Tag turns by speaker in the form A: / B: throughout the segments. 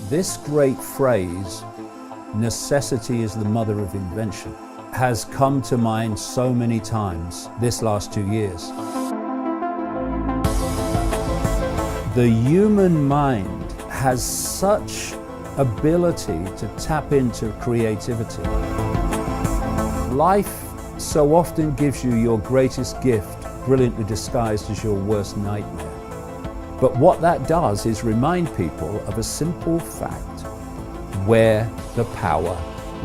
A: This great phrase, necessity is the mother of invention, has come to mind so many times this last 2 years. The human mind has such ability to tap into creativity. Life so often gives you your greatest gift, brilliantly disguised as your worst nightmare. But what that does is remind people of a simple fact, where the power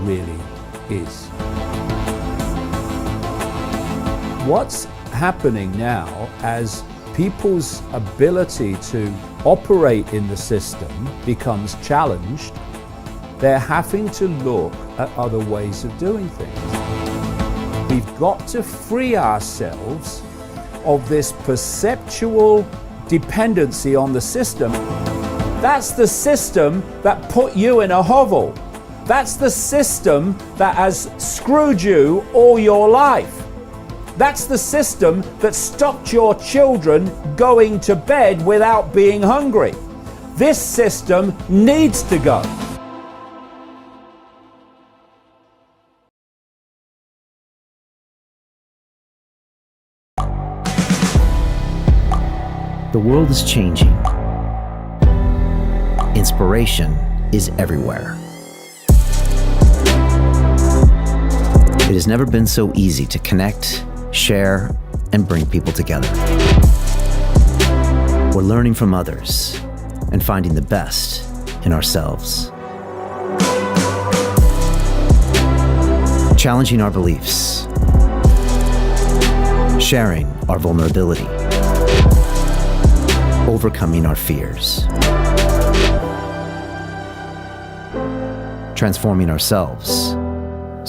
A: really is. What's happening now as people's ability to operate in the system becomes challenged, they're having to look at other ways of doing things. We've got to free ourselves of this perceptual dependency on the system. That's the system that put you in a hovel. That's the system that has screwed you all your life. That's the system that stopped your children going to bed without being hungry. This system needs to go.
B: The world is changing. Inspiration is everywhere. It has never been so easy to connect, share, and bring people together. We're learning from others and finding the best in ourselves. Challenging our beliefs. Sharing our vulnerability. Overcoming our fears. Transforming ourselves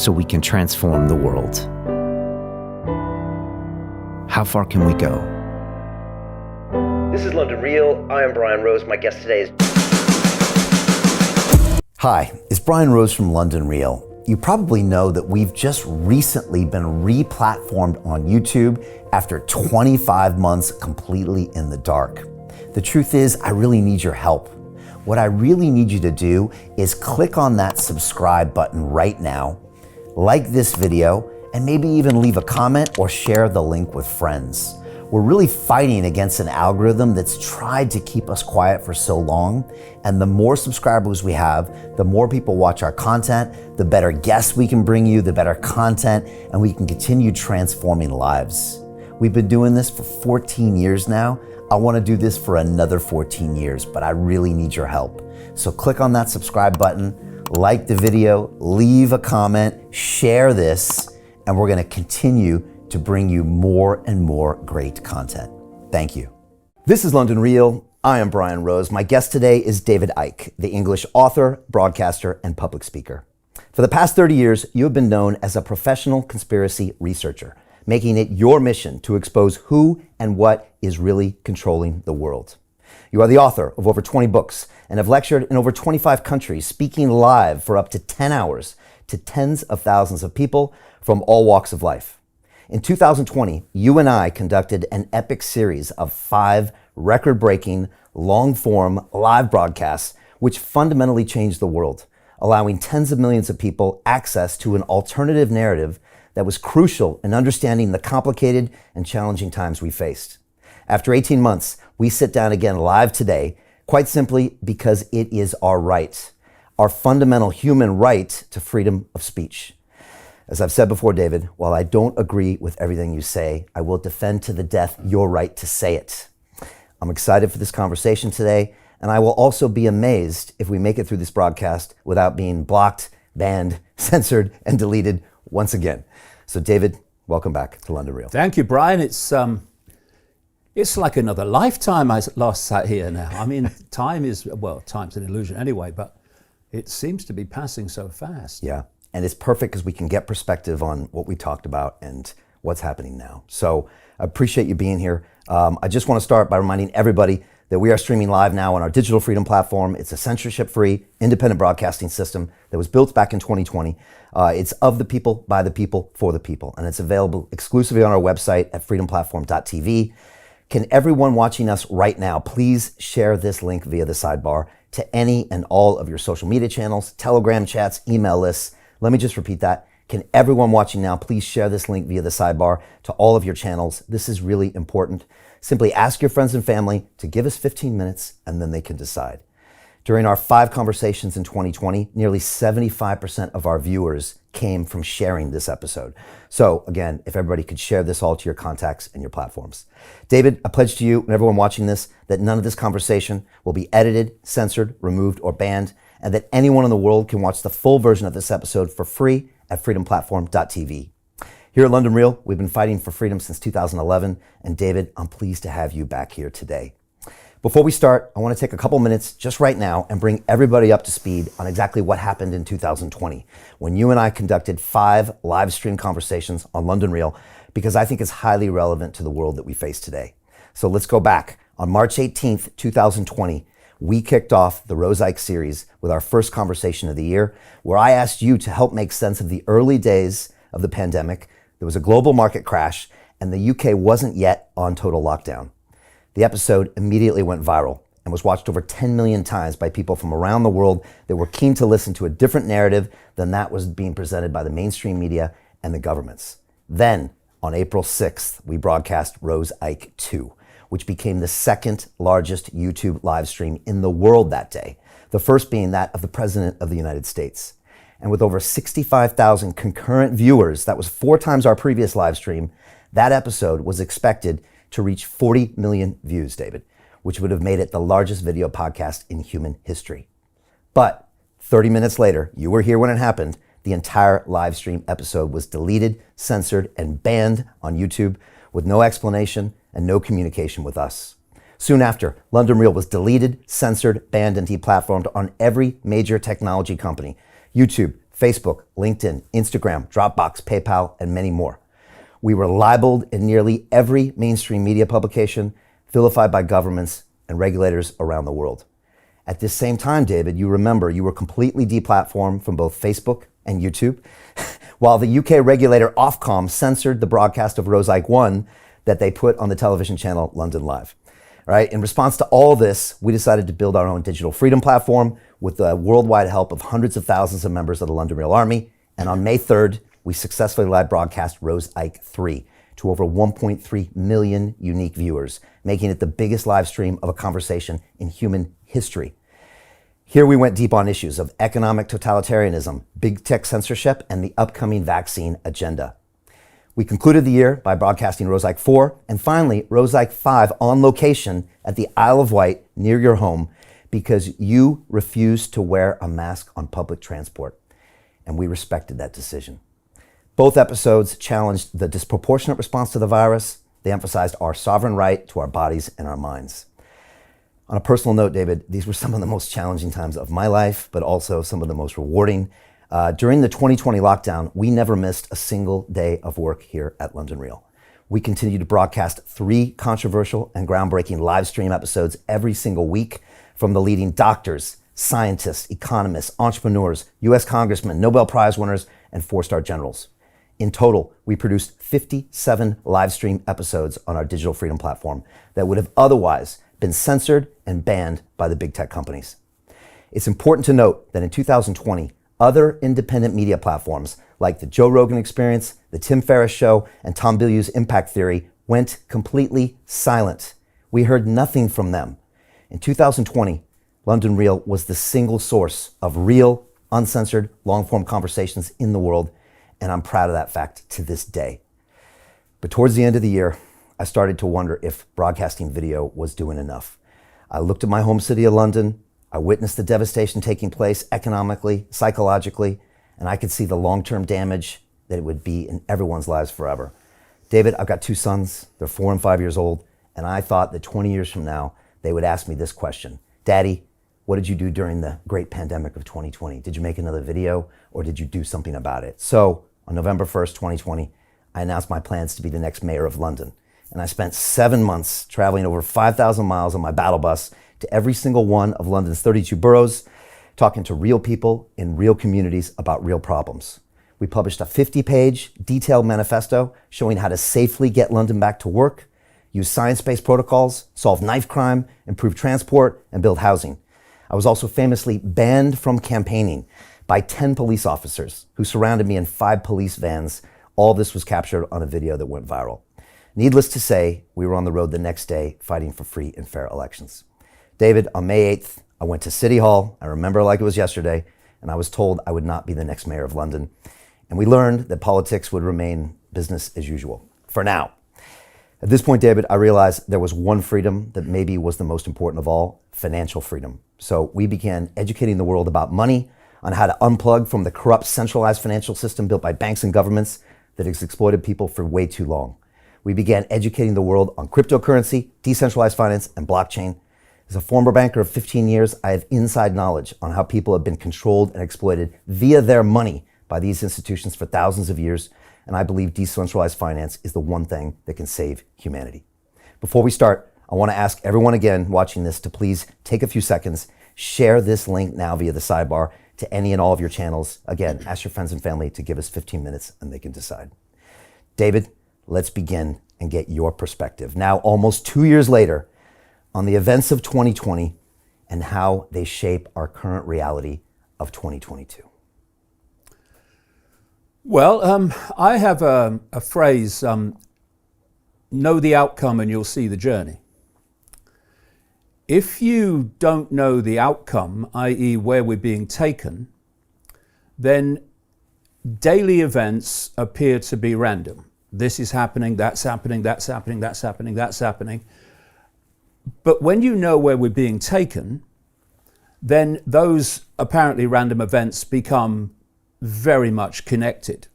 B: so we can transform the world. How far can we go?
C: This is London Real. I am Brian Rose. My guest today is...
D: Hi, it's Brian Rose from London Real. You probably know that we've just recently been re-platformed on YouTube after 25 months completely in the dark. The truth is, I really need your help. What I really need you to do is click on that subscribe button right now, like this video, and maybe even leave a comment or share the link with friends. We're really fighting against an algorithm that's tried to keep us quiet for so long, and the more subscribers we have, the more people watch our content, the better guests we can bring you, the better content, and we can continue transforming lives. We've been doing this for 14 years now. I want to do this for another 14 years, but I really need your help. So click on that subscribe button, like the video, leave a comment, share this, and we're going to continue to bring you more and more great content. Thank you. This is London Real. I am Brian Rose. My guest today is David Icke, the English author, broadcaster, and public speaker. For the past 30 years, you have been known as a professional conspiracy researcher, making it your mission to expose who and what is really controlling the world. You are the author of over 20 books and have lectured in over 25 countries, speaking live for up to 10 hours to tens of thousands of people from all walks of life. In 2020, you and I conducted an epic series of 5 record-breaking, long-form live broadcasts which fundamentally changed the world, allowing tens of millions of people access to an alternative narrative that was crucial in understanding the complicated and challenging times we faced. After 18 months, we sit down again live today, quite simply because it is our right, our fundamental human right to freedom of speech. As I've said before, David, while I don't agree with everything you say, I will defend to the death your right to say it. I'm excited for this conversation today, and I will also be amazed if we make it through this broadcast without being blocked, banned, censored, and deleted once again. So David, welcome back to London Real.
A: Thank you, Brian. It's like another lifetime I last sat here now. I mean, time's an illusion anyway, but it seems to be passing so fast.
D: Yeah, and it's perfect because we can get perspective on what we talked about and what's happening now. So I appreciate you being here. I just want to start by reminding everybody that we are streaming live now on our Digital Freedom platform. It's a censorship-free, independent broadcasting system that was built back in 2020. It's of the people, by the people, for the people, and it's available exclusively on our website at freedomplatform.tv. Can everyone watching us right now please share this link via the sidebar to any and all of your social media channels, Telegram chats, email lists? Let me just repeat that. Can everyone watching now please share this link via the sidebar to all of your channels? This is really important. Simply ask your friends and family to give us 15 minutes and then they can decide. During our 5 conversations in 2020, nearly 75% of our viewers came from sharing this episode. So again, if everybody could share this all to your contacts and your platforms. David, I pledge to you and everyone watching this that none of this conversation will be edited, censored, removed, or banned, and that anyone in the world can watch the full version of this episode for free at freedomplatform.tv. Here at London Real, we've been fighting for freedom since 2011, and David, I'm pleased to have you back here today. Before we start, I want to take a couple minutes just right now and bring everybody up to speed on exactly what happened in 2020 when you and I conducted 5 live stream conversations on London Real, because I think it's highly relevant to the world that we face today. So let's go back. On March 18th, 2020, we kicked off the Rose Icke series with our first conversation of the year, where I asked you to help make sense of the early days of the pandemic. There was a global market crash and the UK wasn't yet on total lockdown. The episode immediately went viral and was watched over 10 million times by people from around the world that were keen to listen to a different narrative than that was being presented by the mainstream media and the governments. Then, on April 6th, we broadcast Rose Icke 2, which became the second largest YouTube live stream in the world that day, the first being that of the President of the United States. And with over 65,000 concurrent viewers, that was 4 times our previous live stream, that episode was expected to reach 40 million views, David, which would have made it the largest video podcast in human history. But 30 minutes later, you were here when it happened, the entire live stream episode was deleted, censored, and banned on YouTube with no explanation and no communication with us. Soon after, London Real was deleted, censored, banned, and deplatformed on every major technology company: YouTube, Facebook, LinkedIn, Instagram, Dropbox, PayPal, and many more. We were libeled in nearly every mainstream media publication, vilified by governments and regulators around the world. At this same time, David, you remember you were completely deplatformed from both Facebook and YouTube, while the UK regulator Ofcom censored the broadcast of Rose Icke 1 that they put on the television channel London Live. Right? In response to all this, we decided to build our own digital freedom platform with the worldwide help of hundreds of thousands of members of the London Real Army. And on May 3rd, we successfully live broadcast Rose Icke 3 to over 1.3 million unique viewers, making it the biggest live stream of a conversation in human history. Here we went deep on issues of economic totalitarianism, big tech censorship, and the upcoming vaccine agenda. We concluded the year by broadcasting Rose Icke 4 and finally Rose Icke 5 on location at the Isle of Wight near your home because you refused to wear a mask on public transport. And we respected that decision. Both episodes challenged the disproportionate response to the virus. They emphasized our sovereign right to our bodies and our minds. On a personal note, David, these were some of the most challenging times of my life, but also some of the most rewarding. During the 2020 lockdown, we never missed a single day of work here at London Real. We continued to broadcast 3 controversial and groundbreaking live stream episodes every single week from the leading doctors, scientists, economists, entrepreneurs, US congressmen, Nobel Prize winners, and 4-star generals. In total, we produced 57 live stream episodes on our digital freedom platform that would have otherwise been censored and banned by the big tech companies. It's important to note that in 2020, other independent media platforms like the Joe Rogan Experience, the Tim Ferriss Show, and Tom Bilyeu's Impact Theory went completely silent. We heard nothing from them. In 2020, London Real was the single source of real, uncensored, long-form conversations in the world, and I'm proud of that fact to this day. But towards the end of the year, I started to wonder if broadcasting video was doing enough. I looked at my home city of London, I witnessed the devastation taking place economically, psychologically, and I could see the long-term damage that it would be in everyone's lives forever. David, I've got 2 sons, they're 4 and 5 years old, and I thought that 20 years from now, they would ask me this question: Daddy, what did you do during the great pandemic of 2020? Did you make another video or did you do something about it? So on November 1st, 2020, I announced my plans to be the next mayor of London. And I spent 7 months traveling over 5,000 miles on my battle bus to every single one of London's 32 boroughs, talking to real people in real communities about real problems. We published a 50-page detailed manifesto showing how to safely get London back to work, use science-based protocols, solve knife crime, improve transport, and build housing. I was also famously banned from campaigning by 10 police officers who surrounded me in 5 police vans. All this was captured on a video that went viral. Needless to say, we were on the road the next day fighting for free and fair elections. David, on May 8th, I went to City Hall. I remember like it was yesterday, and I was told I would not be the next mayor of London. And we learned that politics would remain business as usual, for now. At this point, David, I realized there was one freedom that maybe was the most important of all, financial freedom. So we began educating the world about money, on how to unplug from the corrupt, centralized financial system built by banks and governments that has exploited people for way too long. We began educating the world on cryptocurrency, decentralized finance, and blockchain. As a former banker of 15 years, I have inside knowledge on how people have been controlled and exploited via their money by these institutions for thousands of years, and I believe decentralized finance is the one thing that can save humanity. Before we start, I want to ask everyone again watching this to please take a few seconds, share this link now via the sidebar to any and all of your channels. Again, ask your friends and family to give us 15 minutes and they can decide. David, let's begin and get your perspective. Now, almost 2 years later, on the events of 2020 and how they shape our current reality of 2022.
A: Well, I have a phrase, know the outcome and you'll see the journey. If you don't know the outcome, i.e. where we're being taken, then daily events appear to be random. This is happening, that's happening, that's happening, that's happening, that's happening. But when you know where we're being taken, then those apparently random events become very much connected.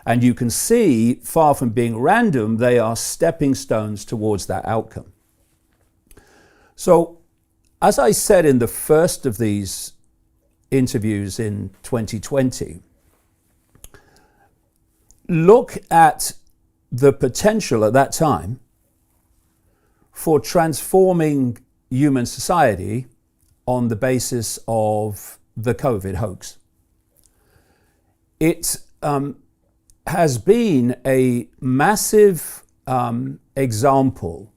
A: And you can see, far from being random, they are stepping stones towards that outcome. So, as I said in the first of these interviews in 2020, look at the potential at that time for transforming human society on the basis of the COVID hoax. It has been a massive example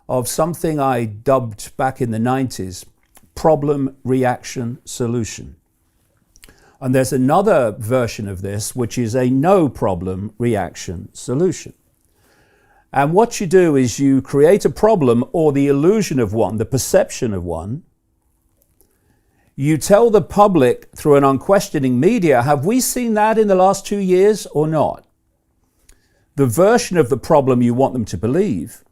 A: of something I dubbed back in the 90s, problem, reaction, solution. And there's another version of this, which is a no problem, reaction, solution. And what you do is you create a problem or the illusion of one, the perception of one. You tell the public through an unquestioning media, have we seen that in the last 2 years or not? The version of the problem you want them to believe.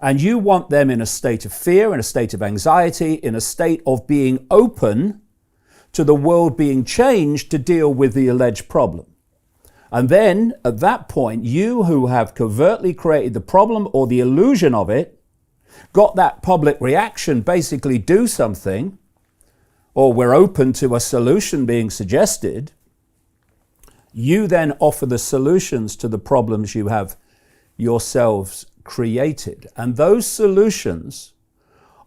A: And you want them in a state of fear, in a state of anxiety, in a state of being open to the world being changed to deal with the alleged problem. And then at that point, you who have covertly created the problem or the illusion of it, got that public reaction basically do something, or we're open to a solution being suggested, you then offer the solutions to the problems you have yourselves created. And those solutions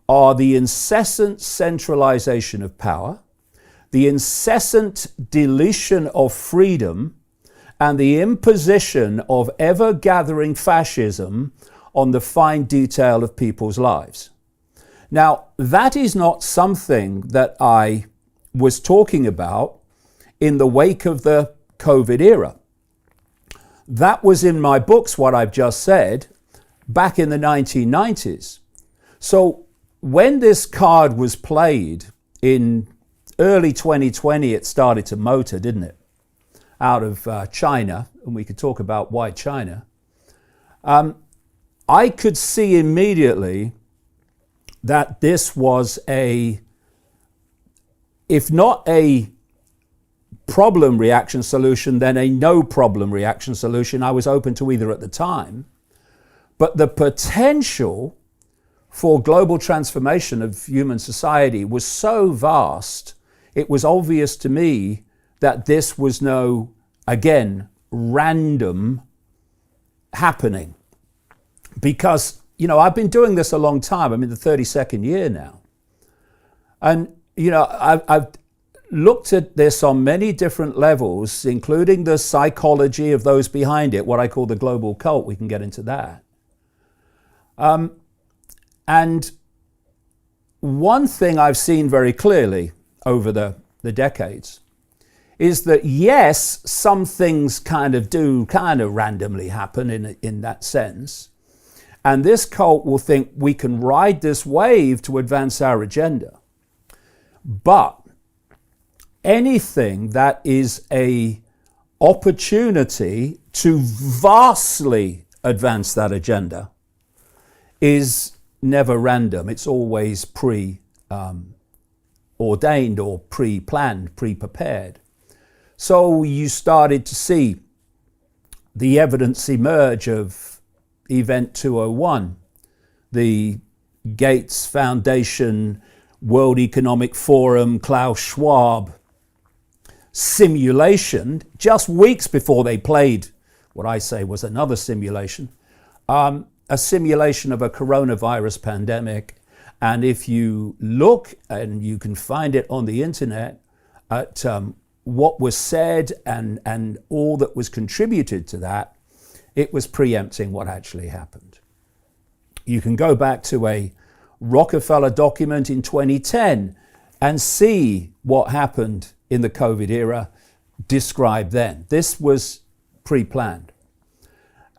A: are the incessant centralization of power, the incessant deletion of freedom, and the imposition of ever-gathering fascism on the fine detail of people's lives. Now, that is not something that I was talking about in the wake of the COVID era. That was in my books, what I've just said, back in the 1990s. So when this card was played in early 2020, it started to motor, didn't it? Out of China, and we could talk about why China. I could see immediately that this was if not a problem reaction solution, then a no problem reaction solution. I was open to either at the time. But the potential for global transformation of human society was so vast, it was obvious to me that this was no, again, random happening. Because, I've been doing this a long time. I'm in the 32nd year now. And, I've looked at this on many different levels, including the psychology of those behind it, what I call the global cult. We can get into that. And one thing I've seen very clearly over the decades is that, yes, some things kind of randomly happen in that sense. And this cult will think we can ride this wave to advance our agenda. But anything that is a opportunity to vastly advance that agenda is never random. It's always ordained or pre-planned, pre-prepared. So you started to see the evidence emerge of Event 201, the Gates Foundation, World Economic Forum, Klaus Schwab simulation, just weeks before they played what I say was another simulation, a simulation of a coronavirus pandemic. And if you look, and you can find it on the internet, at what was said and all that was contributed to that, it was preempting what actually happened. You can go back to a Rockefeller document in 2010 and see what happened in the COVID era described then. This was pre-planned.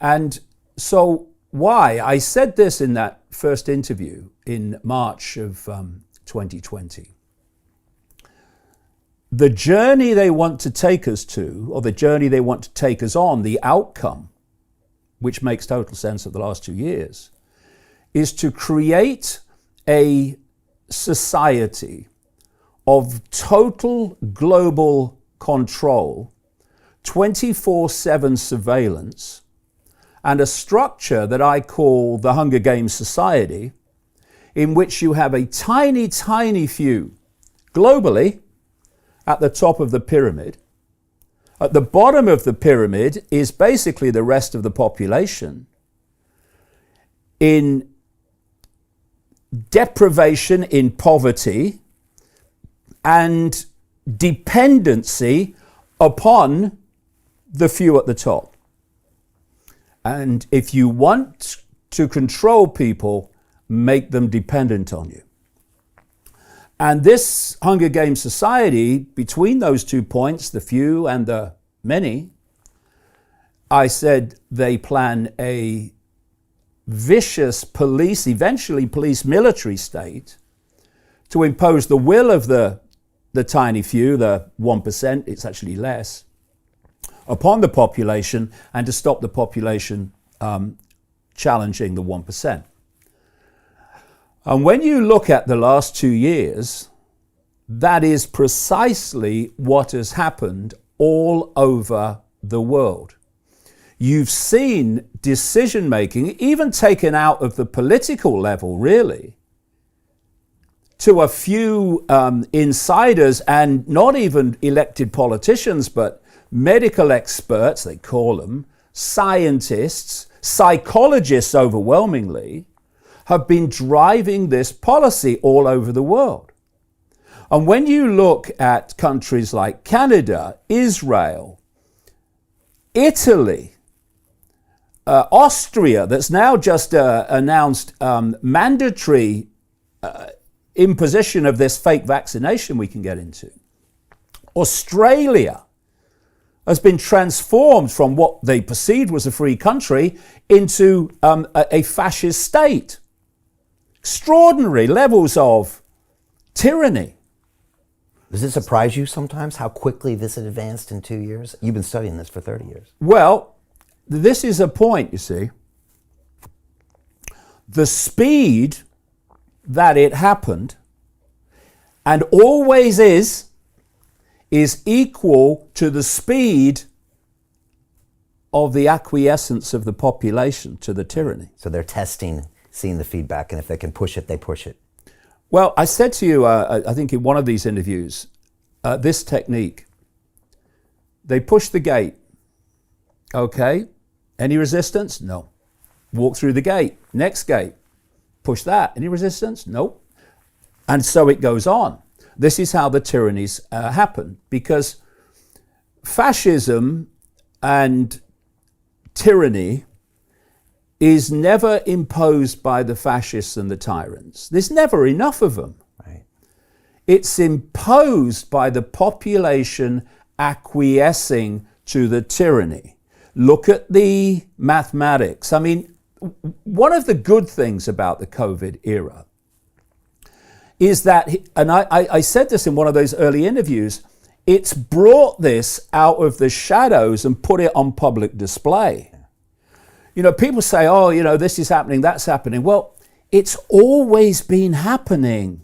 A: And so why? I said this in that first interview in March of 2020. The journey they want to take us to, or the journey they want to take us on, the outcome, which makes total sense of the last 2 years, is to create a society of total global control, 24/7 surveillance, and a structure that I call the Hunger Games society, in which you have a tiny, tiny few globally at the top of the pyramid. At the bottom of the pyramid is basically the rest of the population in deprivation, in poverty, and dependency upon the few at the top. And if you want to control people, make them dependent on you. And this Hunger Games society, between those 2 points, the few and the many, I said they plan a vicious police, eventually police military state, to impose the will of the tiny few, the 1%, it's actually less, upon the population, and to stop the population challenging the 1%. And when you look at the last 2 years, that is precisely what has happened all over the world. You've seen decision-making, even taken out of the political level, really, to a few insiders, and not even elected politicians, but medical experts, they call them, scientists, psychologists overwhelmingly, have been driving this policy all over the world. And when you look at countries like Canada, Israel, Italy, Austria, that's now just announced mandatory imposition of this fake vaccination we can get into. Australia has been transformed from what they perceived was a free country into a fascist state. Extraordinary levels of tyranny.
D: Does it surprise you sometimes how quickly this had advanced in 2 years? You've been studying this for 30 years.
A: Well, this is a point, you see. The speed that it happened, and always is equal to the speed of the acquiescence of the population to the tyranny.
D: So they're testing, seeing the feedback, and if they can push it, they push it.
A: Well, I said to you, I think in one of these interviews, this technique, they push the gate. Okay, any resistance? No. Walk through the gate. Next gate. Push that. Any resistance? Nope. And so it goes on. This is how the tyrannies happen, because fascism and tyranny is never imposed by the fascists and the tyrants. There's never enough of them.
D: Right.
A: It's imposed by the population acquiescing to the tyranny. Look at the mathematics. I mean, one of the good things about the COVID era is that, and I said this in one of those early interviews, it's brought this out of the shadows and put it on public display. You know, people say, oh, you know, this is happening, that's happening. Well, it's always been happening,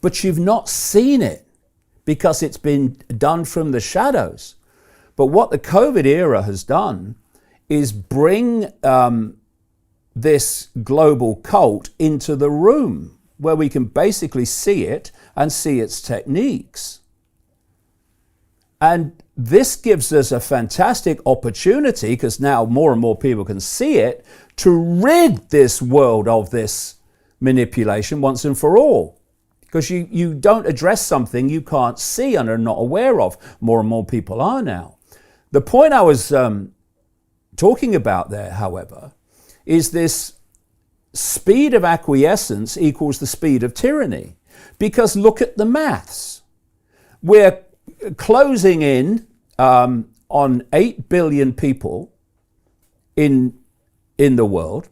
A: but you've not seen it because it's been done from the shadows. But what the COVID era has done is bring this global cult into the room where we can basically see it and see its techniques. And this gives us a fantastic opportunity, because now more and more people can see it, to rid this world of this manipulation once and for all. Because you don't address something you can't see and are not aware of. More and more people are now. The point I was talking about there, however, is this speed of acquiescence equals the speed of tyranny. Because look at the maths. We're closing in on 8 billion people in the world.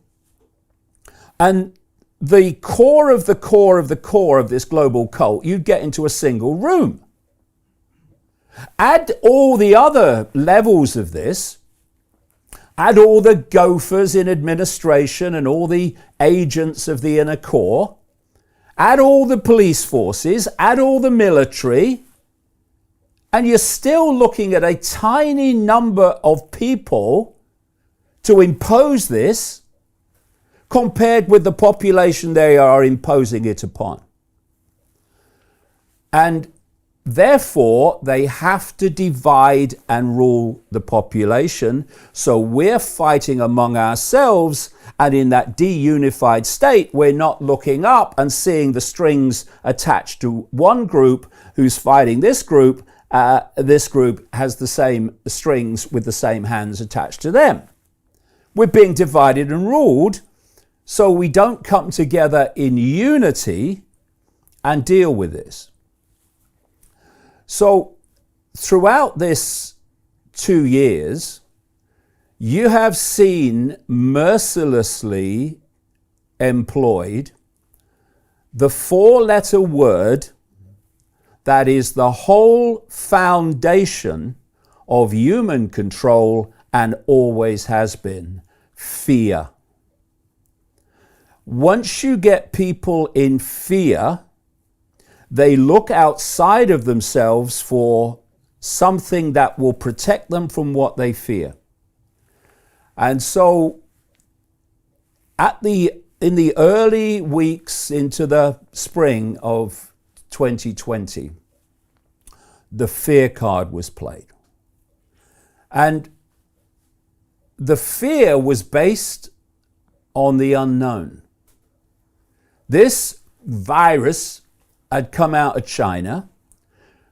A: And the core of the core of the core of this global cult, you'd get into a single room. Add all the other levels of this, add all the gophers in administration and all the agents of the inner core, add all the police forces, add all the military, and you're still looking at a tiny number of people to impose this compared with the population they are imposing it upon. And therefore, they have to divide and rule the population. So we're fighting among ourselves, and in that de-unified state, we're not looking up and seeing the strings attached to one group who's fighting this group. This group has the same strings with the same hands attached to them. We're being divided and ruled, so we don't come together in unity and deal with this. So throughout this 2 years, you have seen mercilessly employed the 4-letter word that is the whole foundation of human control and always has been: fear. Once you get people in fear, they look outside of themselves for something that will protect them from what they fear. And so in the early weeks into the spring of 2020, the fear card was played. And the fear was based on the unknown. This virus had come out of China.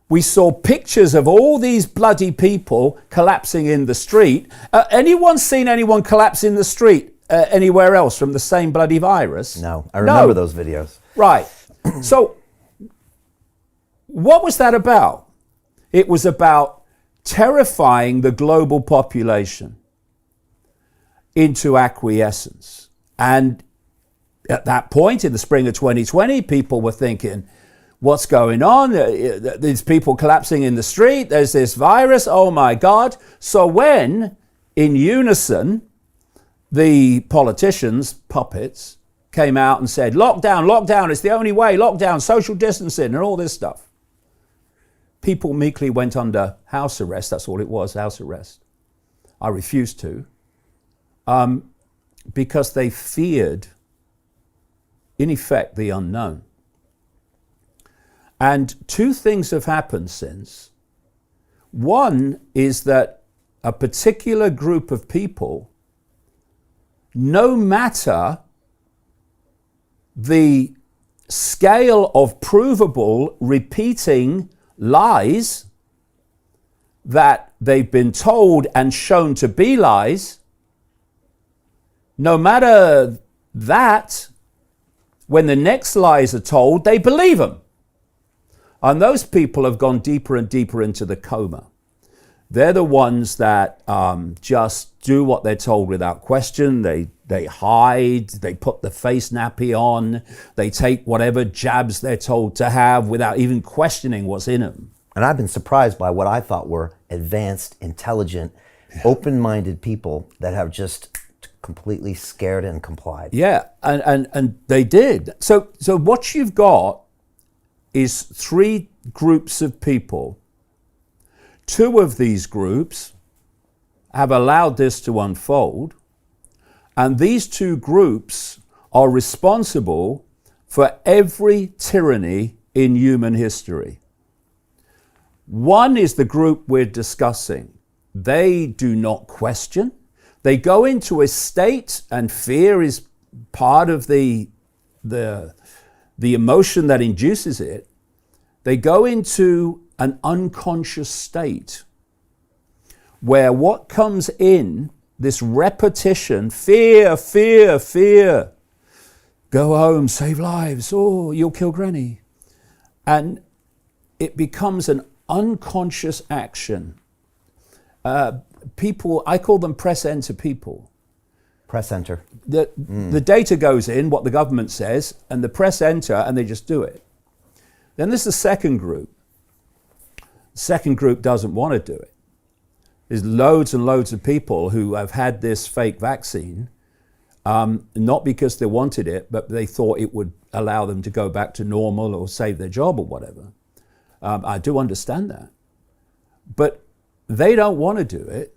A: We saw pictures of all these bloody people collapsing in the street. Anyone seen anyone collapse in the street anywhere else from the same bloody virus?
D: No, I remember those videos.
A: Right. So what was that about? It was about terrifying the global population into acquiescence. And at that point, in the spring of 2020, people were thinking, what's going on? There's people collapsing in the street. There's this virus. Oh my God. So when, in unison, the politicians, puppets, came out and said, lockdown, lockdown, it's the only way, lockdown, social distancing, and all this stuff, people meekly went under house arrest. That's all it was, house arrest. I refused to, because they feared, in effect, the unknown. And 2 things have happened since. One is that a particular group of people, no matter the scale of provable repeating lies that they've been told and shown to be lies, no matter that, when the next lies are told, they believe them. And those people have gone deeper and deeper into the coma. They're the ones that just do what they're told without question. They hide, they put the face nappy on, they take whatever jabs they're told to have without even questioning what's in them.
D: And I've been surprised by what I thought were advanced, intelligent, open-minded people that have just completely scared and complied.
A: Yeah, and they did. So what you've got is three groups of people. Two of these groups have allowed this to unfold, and these two groups are responsible for every tyranny in human history. One is the group we're discussing. They do not question. They go into a state, and fear is part of the emotion that induces it. They go into an unconscious state where what comes in, this repetition, fear, fear, fear, go home, save lives, oh, you'll kill Granny. And it becomes an unconscious action. People, I call them press enter people.
D: Press enter.
A: The data goes in, what the government says, and the press enter, and they just do it. Then there's the second group. The second group doesn't want to do it. There's loads and loads of people who have had this fake vaccine, not because they wanted it, but they thought it would allow them to go back to normal or save their job or whatever. I do understand that. But they don't want to do it,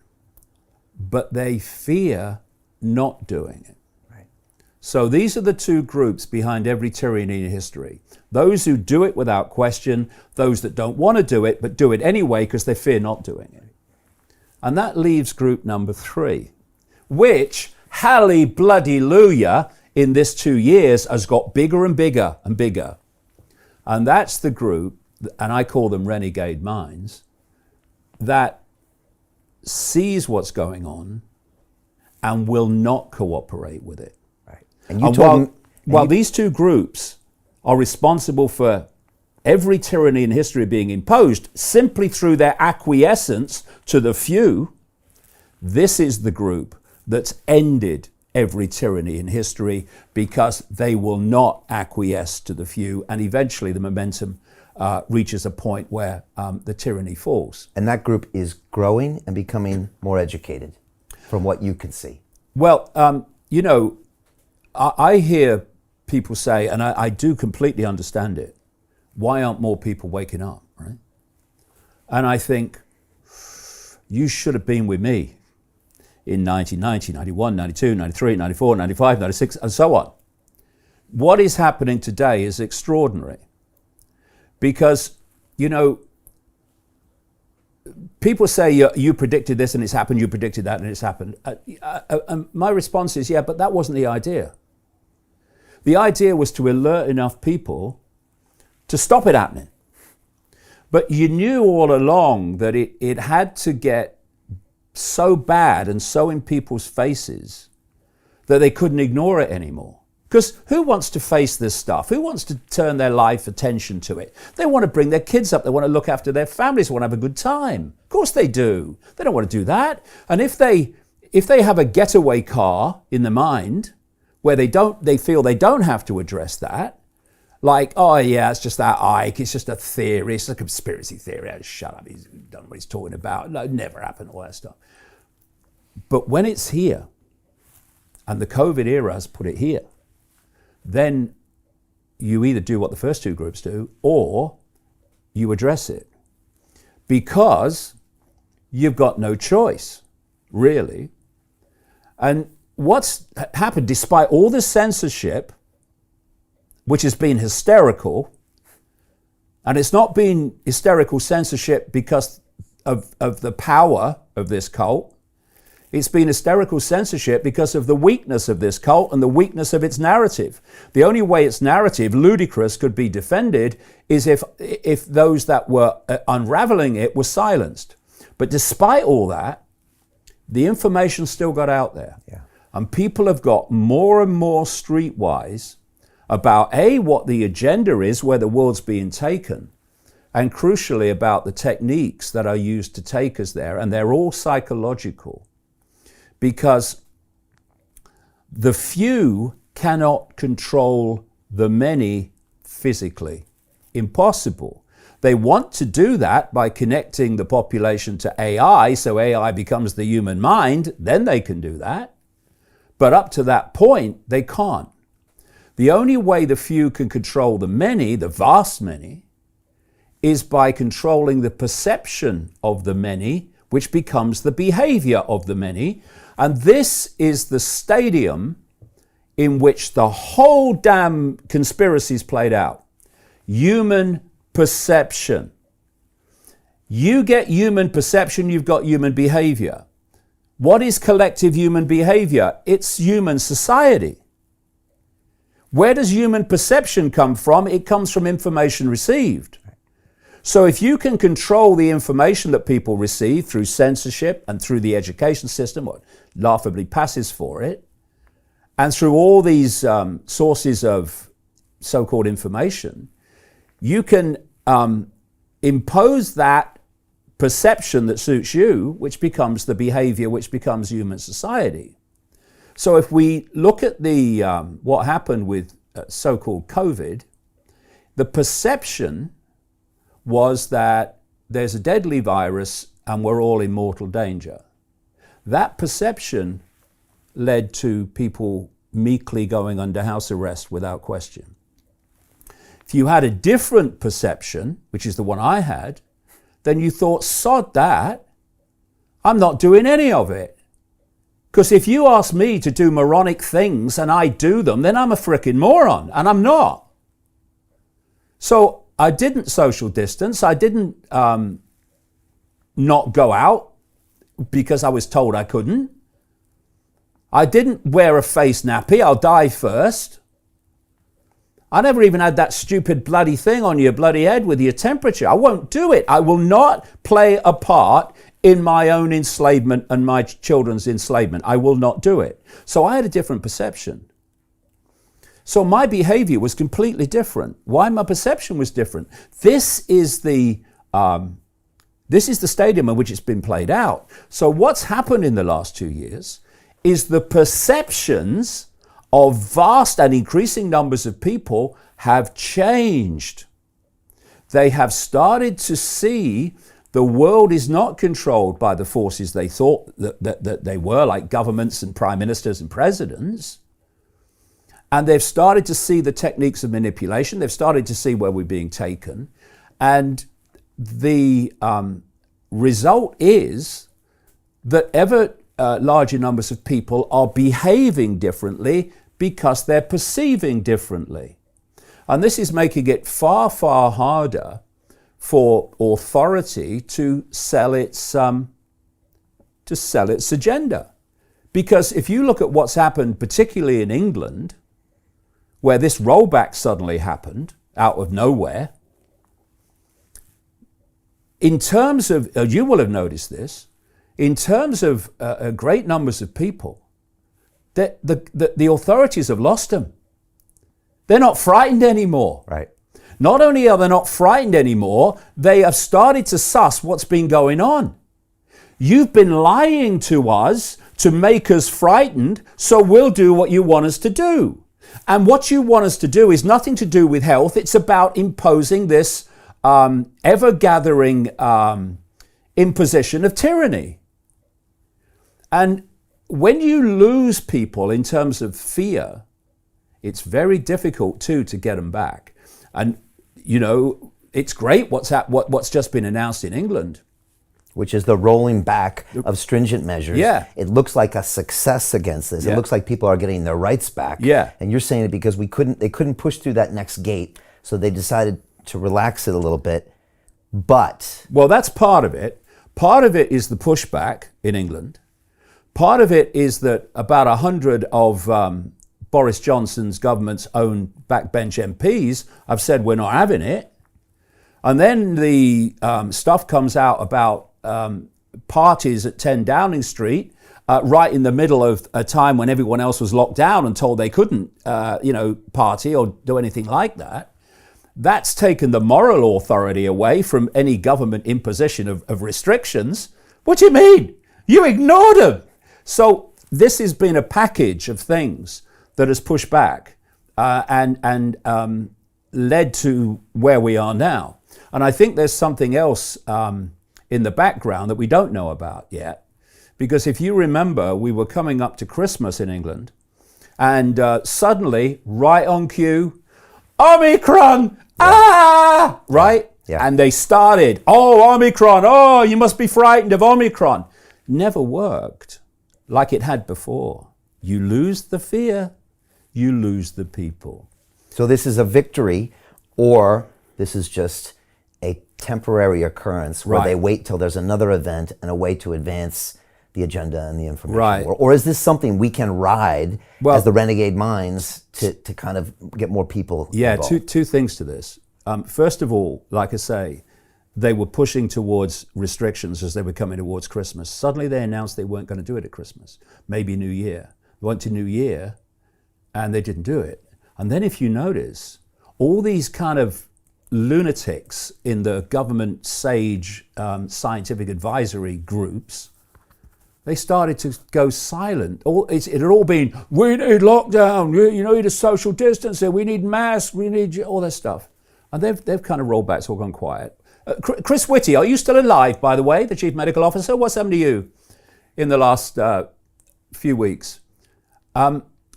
A: but they fear not doing it.
D: Right.
A: So these are the two groups behind every tyranny in history. Those who do it without question, those that don't want to do it, but do it anyway because they fear not doing it. And that leaves group number three, which, hallelujah, in this 2 years has got bigger and bigger and bigger. And that's the group, and I call them renegade minds, that sees what's going on and will not cooperate with it.
D: Right. And
A: while these two groups are responsible for every tyranny in history being imposed simply through their acquiescence to the few, this is the group that's ended every tyranny in history because they will not acquiesce to the few, and eventually the momentum reaches a point where the tyranny falls.
D: And that group is growing and becoming more educated from what you can see.
A: Well, I hear people say, and I do completely understand it, why aren't more people waking up, right? And I think, you should have been with me in 1990, 91, 92, 93, 94, 95, 96, and so on. What is happening today is extraordinary. Because, people say you predicted this and it's happened, you predicted that and it's happened. My response is, yeah, but that wasn't the idea. The idea was to alert enough people to stop it happening. But you knew all along that it had to get so bad and so in people's faces that they couldn't ignore it anymore. Because who wants to face this stuff? Who wants to turn their life attention to it? They want to bring their kids up. They want to look after their families. They want to have a good time. Of course they do. They don't want to do that. And if they have a getaway car in the mind where they feel they don't have to address that, like, oh yeah, it's just that Icke, it's just a theory, it's a conspiracy theory. Oh, shut up, he's done what he's talking about. No, it never happened, all that stuff. But when it's here, and the COVID era has put it here, then you either do what the first two groups do or you address it. Because you've got no choice, really. And what's happened, despite all the censorship, which has been hysterical, and it's not been hysterical censorship because of the power of this cult. It's been hysterical censorship because of the weakness of this cult and the weakness of its narrative. The only way its narrative, ludicrous, could be defended is if those that were unraveling it were silenced. But despite all that, the information still got out there.
D: Yeah.
A: And people have got more and more streetwise about what the agenda is, where the world's being taken, and crucially about the techniques that are used to take us there. And they're all psychological, because the few cannot control the many physically. Impossible. They want to do that by connecting the population to AI, so AI becomes the human mind, then they can do that. But up to that point, they can't. The only way the few can control the many, the vast many, is by controlling the perception of the many, which becomes the behavior of the many. And this is the stadium in which the whole damn conspiracy is played out. Human perception. You get human perception, you've got human behavior. What is collective human behavior? It's human society. Where does human perception come from? It comes from information received. So if you can control the information that people receive through censorship and through the education system, what laughably passes for it, and through all these sources of so-called information, you can impose that perception that suits you, which becomes the behavior, which becomes human society. So if we look at the what happened with so-called COVID, the perception was that there's a deadly virus and we're all in mortal danger. That perception led to people meekly going under house arrest without question. If you had a different perception, which is the one I had, then you thought, sod that, I'm not doing any of it. Because if you ask me to do moronic things and I do them, then I'm a frickin' moron, and I'm not. So I didn't social distance. I didn't not go out because I was told I couldn't. I didn't wear a face nappy. I'll die first. I never even had that stupid bloody thing on your bloody head with your temperature. I won't do it. I will not play a part in my own enslavement and my children's enslavement. I will not do it. So I had a different perception. So my behavior was completely different. Why my perception was different? This is the stadium in which it's been played out. So what's happened in the last 2 years is the perceptions of vast and increasing numbers of people have changed. They have started to see the world is not controlled by the forces they thought that they were, like governments and prime ministers and presidents. And they've started to see the techniques of manipulation. They've started to see where we're being taken. And the result is that ever larger numbers of people are behaving differently because they're perceiving differently. And this is making it far, far harder for authority to sell its agenda. Because if you look at what's happened, particularly in England, where this rollback suddenly happened out of nowhere, in terms of, you will have noticed this, in terms of great numbers of people, the authorities have lost them. They're not frightened anymore.
D: Right.
A: Not only are they not frightened anymore, they have started to suss what's been going on. You've been lying to us to make us frightened, so we'll do what you want us to do. And what you want us to do is nothing to do with health. It's about imposing this ever-gathering imposition of tyranny. And when you lose people in terms of fear, it's very difficult to get them back. And you know, it's great what's just been announced in England,
D: which is the rolling back of stringent measures.
A: Yeah.
D: It looks like a success against this.
A: Yeah.
D: It looks like people are getting their rights back.
A: Yeah.
D: And you're saying it because they couldn't push through that next gate, so they decided to relax it a little bit. But
A: well, that's part of it. Part of it is the pushback in England. Part of it is that about 100 of Boris Johnson's government's own backbench MPs have said we're not having it. And then the stuff comes out about parties at 10 Downing Street right in the middle of a time when everyone else was locked down and told they couldn't, party or do anything like that. That's taken the moral authority away from any government imposition of restrictions. What do you mean? You ignored them. So this has been a package of things that has pushed back and led to where we are now. And I think there's something else in the background that we don't know about yet. Because if you remember, we were coming up to Christmas in England, and suddenly, right on cue, Omicron! Yeah. Right?
D: Yeah.
A: And they started, oh, Omicron, oh, you must be frightened of Omicron. Never worked like it had before. You lose the fear, you lose the people.
D: So this is a victory, or this is just a temporary occurrence where they wait till there's another event and a way to advance the agenda and the information.
A: Right.
D: Or is this something we can ride as the renegade minds to kind of get more people involved?
A: Two things to this. First of all, like I say, they were pushing towards restrictions as they were coming towards Christmas. Suddenly they announced they weren't going to do it at Christmas, maybe New Year. They went to New Year and they didn't do it. And then if you notice, all these kind of lunatics in the government SAGE scientific advisory groups, they started to go silent. It had all been, we need lockdown, you need a social distancing, we need masks, we need all that stuff. And they've kind of rolled back, it's all gone quiet. Chris Whitty, are you still alive, by the way, the Chief Medical Officer? What's happened to you in the last few weeks?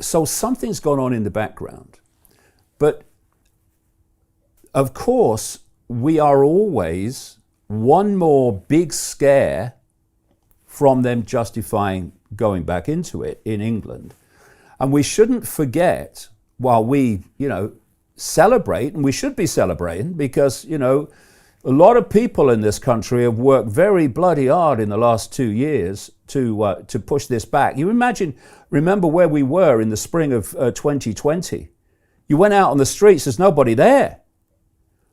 A: So something's gone on in the background. But of course, we are always one more big scare from them justifying going back into it in England. And we shouldn't forget, while we, celebrate, and we should be celebrating, because, a lot of people in this country have worked very bloody hard in the last 2 years to push this back. You remember where we were in the spring of 2020. You went out on the streets, there's nobody there.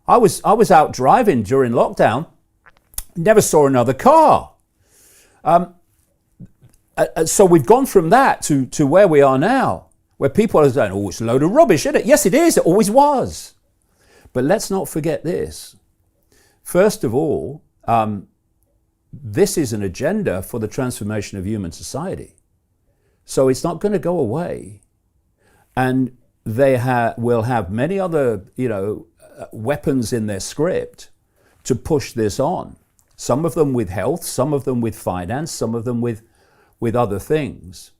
A: I was out driving during lockdown, never saw another car. So we've gone from that to where we are now, where people are saying, oh, it's a load of rubbish, isn't it? Yes, it is. It always was. But let's not forget this. First of all, this is an agenda for the transformation of human society. So it's not going to go away. And they will have many other, weapons in their script to push this on. Some of them with health, some of them with finance, some of them with other things.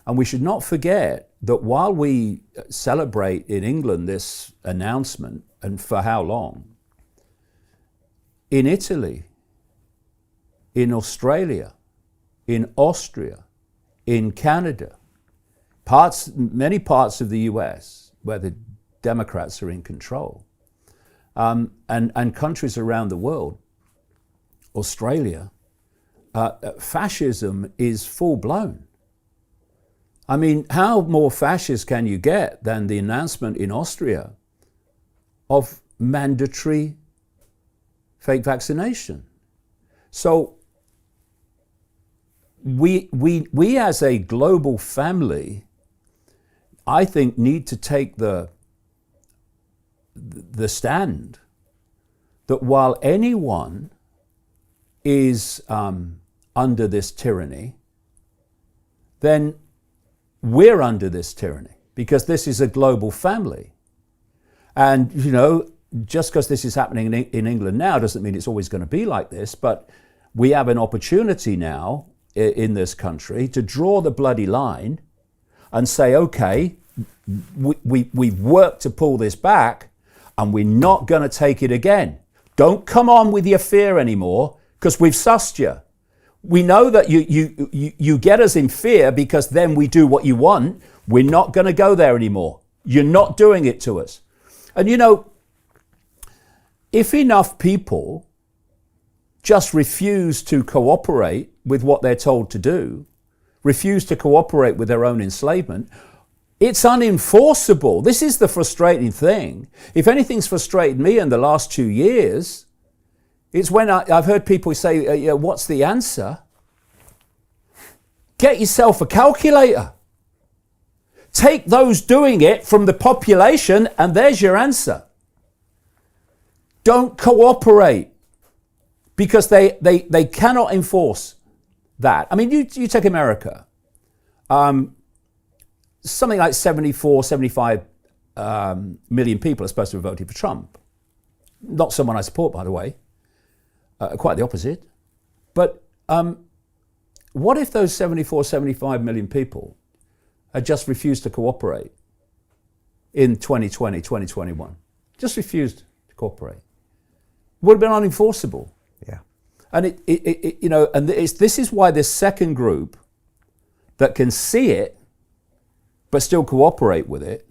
A: And we should not forget that while we celebrate in England this announcement, and for how long, in Italy, in Australia, in Austria, in Canada, many parts of the US where the Democrats are in control, and countries around the world, Australia, fascism is full blown. I mean, how more fascist can you get than the announcement in Austria of mandatory fake vaccination? So we as a global family, I think, need to take the stand that while anyone is under this tyranny, then we're under this tyranny, because this is a global family. And, just because this is happening in England now doesn't mean it's always going to be like this, but we have an opportunity now in this country to draw the bloody line and say, okay, we've worked to pull this back, and we're not going to take it again. Don't come on with your fear anymore, because we've sussed you. We know that you get us in fear because then we do what you want. We're not going to go there anymore. You're not doing it to us. And if enough people just refuse to cooperate with what they're told to do, refuse to cooperate with their own enslavement, it's unenforceable. This is the frustrating thing. If anything's frustrated me in the last 2 years, it's when I've heard people say, what's the answer? get yourself a calculator. Take those doing it from the population, and there's your answer. Don't cooperate, because they cannot enforce that. I mean, you take America. Something like 75 million people are supposed to have voted for Trump. Not someone I support, by the way. Quite the opposite. But what if those 75 million people had just refused to cooperate in 2020, 2021? Just refused to cooperate. Would have been unenforceable.
D: Yeah.
A: And this is why this second group that can see it but still cooperate with it,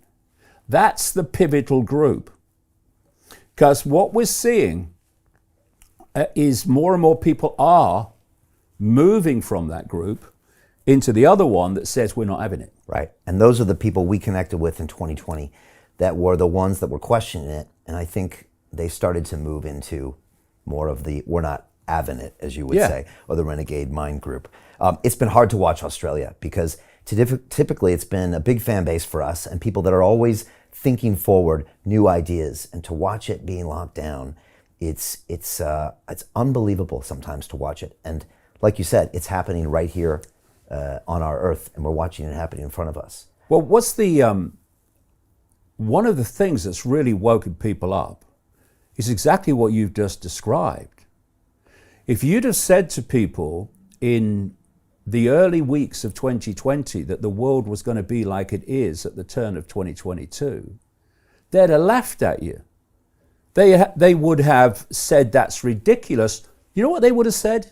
A: that's the pivotal group. Because what we're seeing is more and more people are moving from that group into the other one that says we're not having it.
D: Right. And those are the people we connected with in 2020 that were the ones that were questioning it. And I think they started to move into more of the we're not having it, as you would say, or the renegade mind group. It's been hard to watch Australia because typically it's been a big fan base for us and people that are always thinking forward, new ideas, and to watch it being locked down, it's unbelievable sometimes to watch it. And like you said, it's happening right here on our earth, and we're watching it happening in front of us.
A: Well, what's the one of the things that's really woken people up is exactly what you've just described. If you'd have said to people in the early weeks of 2020 that the world was going to be like it is at the turn of 2022, they'd have laughed at you. They would have said that's ridiculous. You know what they would have said?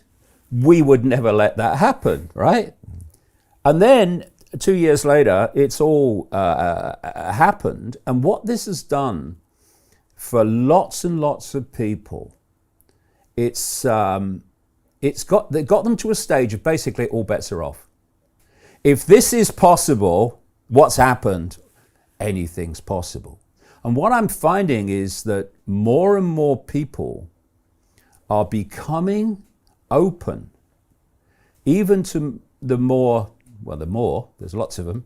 A: We would never let that happen, right? And then 2 years later, it's all happened. And what this has done for lots and lots of people, they got them to a stage of basically all bets are off. If this is possible, what's happened? Anything's possible. And what I'm finding is that more and more people are becoming open, even to there's lots of them,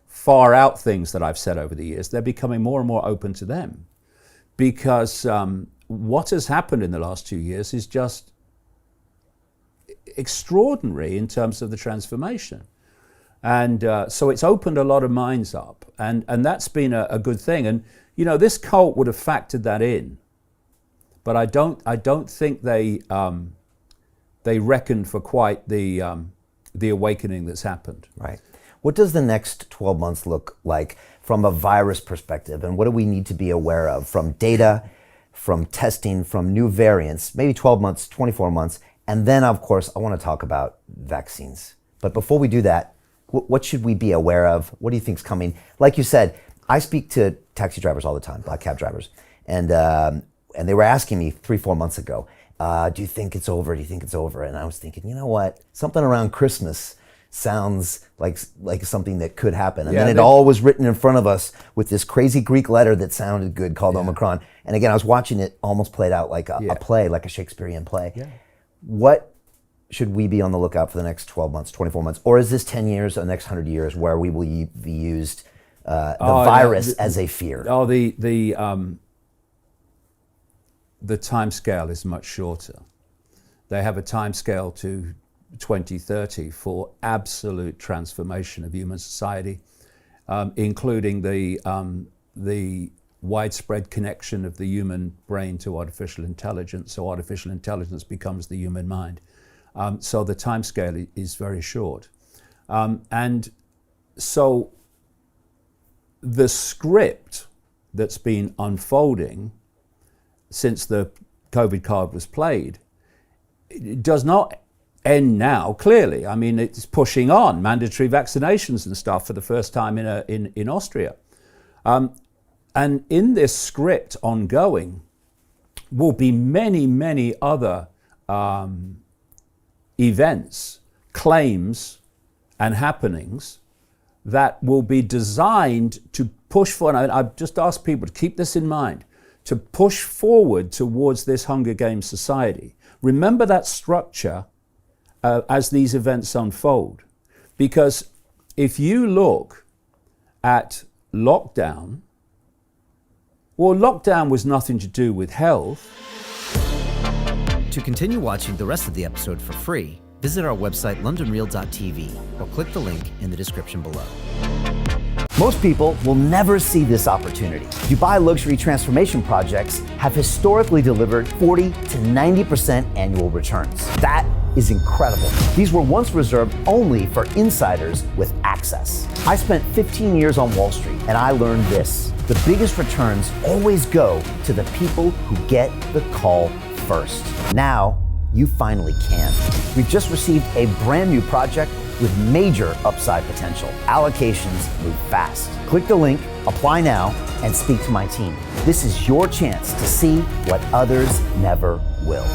A: far out things that I've said over the years. They're becoming more and more open to them because what has happened in the last 2 years is just extraordinary in terms of the transformation. And so it's opened a lot of minds up, and that's been a good thing. And you know, this cult would have factored that in, but I don't think they reckoned for quite the awakening that's happened.
D: Right. What does the next 12 months look like from a virus perspective, and what do we need to be aware of from data, from testing, from new variants, maybe 12 months, 24 months, and then of course I want to talk about vaccines. But before we do that, what should we be aware of? What do you think's coming? Like you said, I speak to taxi drivers all the time, black cab drivers, and they were asking me 3-4 months ago, do you think it's over? Do you think it's over? And I was thinking, you know what? Something around Christmas sounds like something that could happen. And then it all was written in front of us with this crazy Greek letter that sounded good called Omicron. And again, I was watching it almost played out like a play, like a Shakespearean play. Yeah. What should we be on the lookout for the next 12 months, 24 months? Or is this 10 years or the next 100 years where we will be used the virus as a fear?
A: Oh, the time scale is much shorter. They have a time scale to 2030 for absolute transformation of human society, including the widespread connection of the human brain to artificial intelligence. So artificial intelligence becomes the human mind. So the time scale is very short. And so the script that's been unfolding since the COVID card was played, it does not end now, clearly. I mean, it's pushing on mandatory vaccinations and stuff for the first time in Austria. And in this script ongoing will be many, many other events, claims, and happenings that will be designed to push forward. And I've just asked people to keep this in mind, to push forward towards this Hunger Games society. Remember that structure as these events unfold. Because if you look at lockdown, well, lockdown was nothing to do with health.
B: To continue watching the rest of the episode for free, visit our website londonreal.tv or click the link in the description below.
D: Most people will never see this opportunity. Dubai luxury transformation projects have historically delivered 40 to 90% annual returns. That is incredible. These were once reserved only for insiders with access. I spent 15 years on Wall Street and I learned this: the biggest returns always go to the people who get the call first. Now, you finally can. We've just received a brand new project with major upside potential. Allocations move fast. Click the link, apply now, and speak to my team. This is your chance to see what others never will.